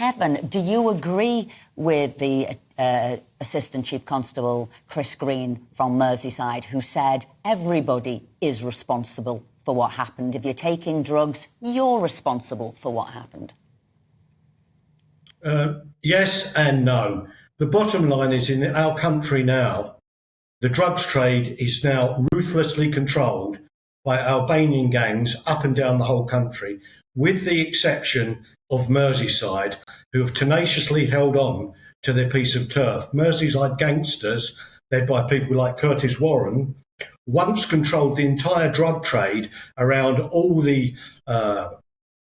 Kevin, do you agree with the Assistant Chief Constable Chris Green from Merseyside, who said everybody is responsible for what happened? If you're taking drugs, you're responsible for what happened. Yes and no. The bottom line is, in our country now, the drugs trade is now ruthlessly controlled by Albanian gangs up and down the whole country, with the exception of Merseyside, who have tenaciously held on to their piece of turf. Merseyside gangsters, led by people like Curtis Warren, once controlled the entire drug trade around all the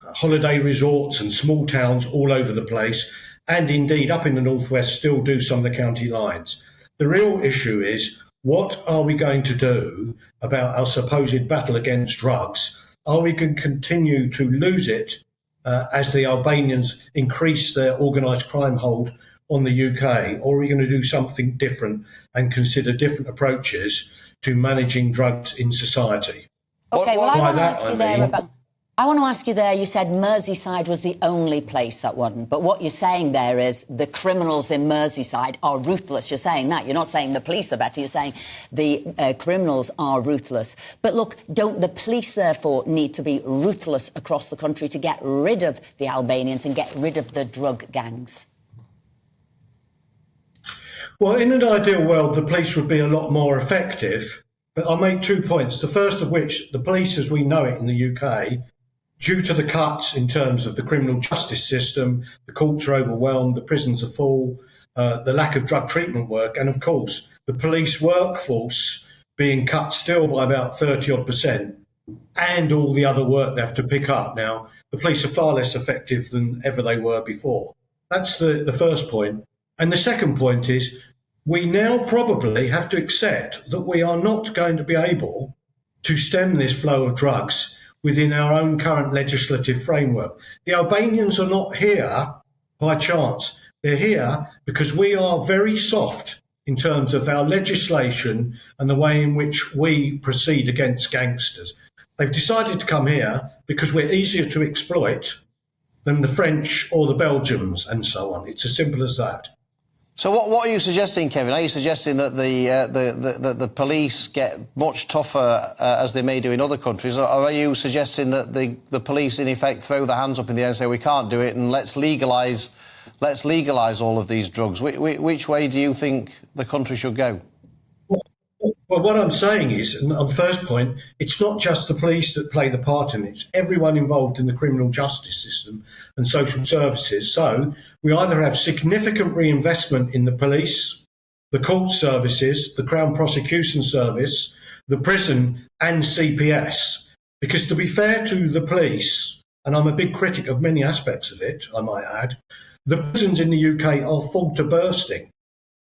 holiday resorts and small towns all over the place, and indeed up in the northwest still do some of the county lines. The real issue is, what are we going to do about our supposed battle against drugs? Are we going to continue to lose it as the Albanians increase their organised crime hold on the UK, or are we going to do something different and consider different approaches to managing drugs in society? Okay, well, I want to ask you there, you said Merseyside was the only place that wasn't, but what you're saying there is the criminals in Merseyside are ruthless. You're saying that. You're not saying the police are better. You're saying the criminals are ruthless. But look, don't the police, therefore, need to be ruthless across the country to get rid of the Albanians and get rid of the drug gangs? Well, in an ideal world, the police would be a lot more effective. But I'll make 2 points. The first of which, the police as we know it in the UK, due to the cuts in terms of the criminal justice system, the courts are overwhelmed, the prisons are full, the lack of drug treatment work, and of course, the police workforce being cut still by about 30-odd%, and all the other work they have to pick up. Now, the police are far less effective than ever they were before. That's the first point. And the second point is, we now probably have to accept that we are not going to be able to stem this flow of drugs within our own current legislative framework. The Albanians are not here by chance. They're here because we are very soft in terms of our legislation and the way in which we proceed against gangsters. They've decided to come here because we're easier to exploit than the French or the Belgians and so on. It's as simple as that. So what are you suggesting, Kevin? Are you suggesting that the police get much tougher as they may do in other countries, or are you suggesting that the police in effect throw their hands up in the air and say we can't do it and let's legalise all of these drugs? Which way do you think the country should go? Well, what I'm saying is, on the first point, it's not just the police that play the part in it. It's everyone involved in the criminal justice system and social services. So we either have significant reinvestment in the police, the court services, the Crown Prosecution Service, the prison and CPS. Because to be fair to the police, and I'm a big critic of many aspects of it, I might add, the prisons in the UK are full to bursting.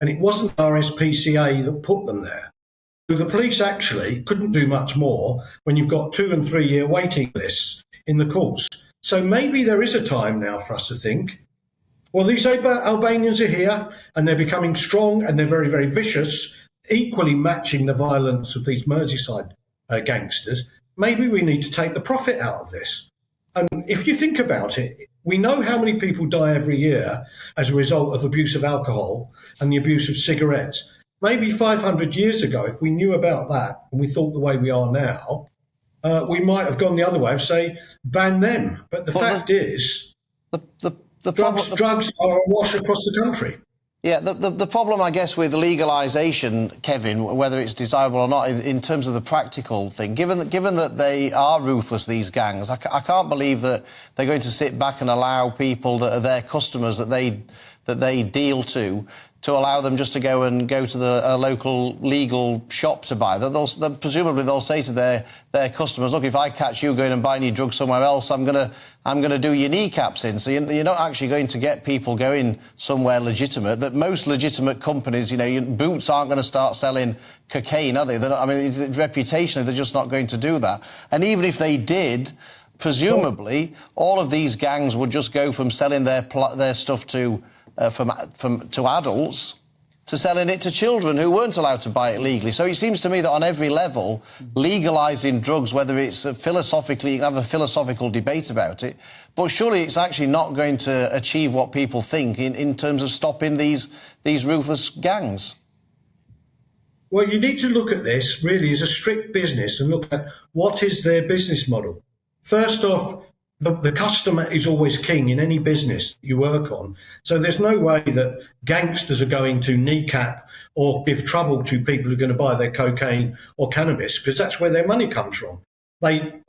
And it wasn't RSPCA that put them there. The police actually couldn't do much more when you've got 2 and 3 year waiting lists in the courts. So maybe there is a time now for us to think, well, these Albanians are here and they're becoming strong and they're very, very vicious, equally matching the violence of these Merseyside gangsters. Maybe we need to take the profit out of this. And if you think about it, we know how many people die every year as a result of abuse of alcohol and the abuse of cigarettes. Maybe 500 years ago, if we knew about that and we thought the way we are now, we might have gone the other way of say, ban them. But the fact is, drugs are awash across the country. Yeah, the problem, I guess, with legalisation, Kevin, whether it's desirable or not, in terms of the practical thing, given that they are ruthless, these gangs, I can't believe that they're going to sit back and allow people that are their customers that they deal to allow them just to go to the local legal shop to buy. Presumably they'll say to their customers, look, if I catch you going and buying your drugs somewhere else, I'm gonna do your kneecaps in. So you're not actually going to get people going somewhere legitimate. That most legitimate companies, Boots aren't going to start selling cocaine, are they? Reputationally, they're just not going to do that. And even if they did, presumably all of these gangs would just go from selling their stuff to adults to selling it to children who weren't allowed to buy it legally. So it seems to me that on every level, legalising drugs, whether it's philosophically, you can have a philosophical debate about it, but surely it's actually not going to achieve what people think in terms of stopping these ruthless gangs. Well, you need to look at this really as a strict business and look at what is their business model. First off, the customer is always king in any business you work on. So there's no way that gangsters are going to kneecap or give trouble to people who are going to buy their cocaine or cannabis, because that's where their money comes from.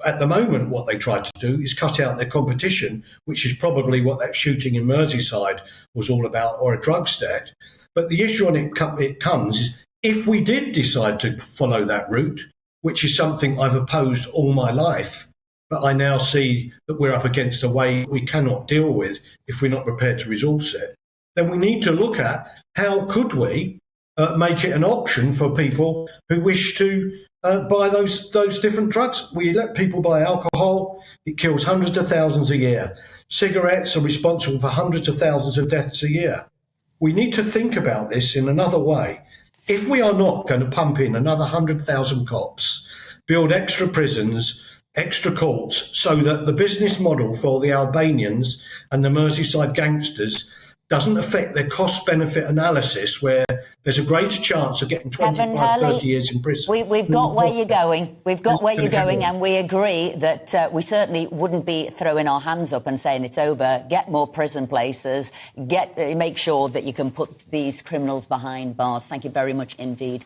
At the moment, what they try to do is cut out their competition, which is probably what that shooting in Merseyside was all about, or a drug stat. But the issue on it comes is, if we did decide to follow that route, which is something I've opposed all my life, but I now see that we're up against a way we cannot deal with if we're not prepared to resource it, then we need to look at how could we make it an option for people who wish to buy those different drugs. We let people buy alcohol. It kills hundreds of thousands a year. Cigarettes are responsible for hundreds of thousands of deaths a year. We need to think about this in another way. If we are not going to pump in another 100,000 cops, build extra prisons, extra courts, so that the business model for the Albanians and the Merseyside gangsters doesn't affect their cost-benefit analysis, where there's a greater chance of getting 25, 30 years in prison. We've got where you're going. We've got where you're going, and we agree that we certainly wouldn't be throwing our hands up and saying it's over. Get more prison places. Make sure that you can put these criminals behind bars. Thank you very much indeed.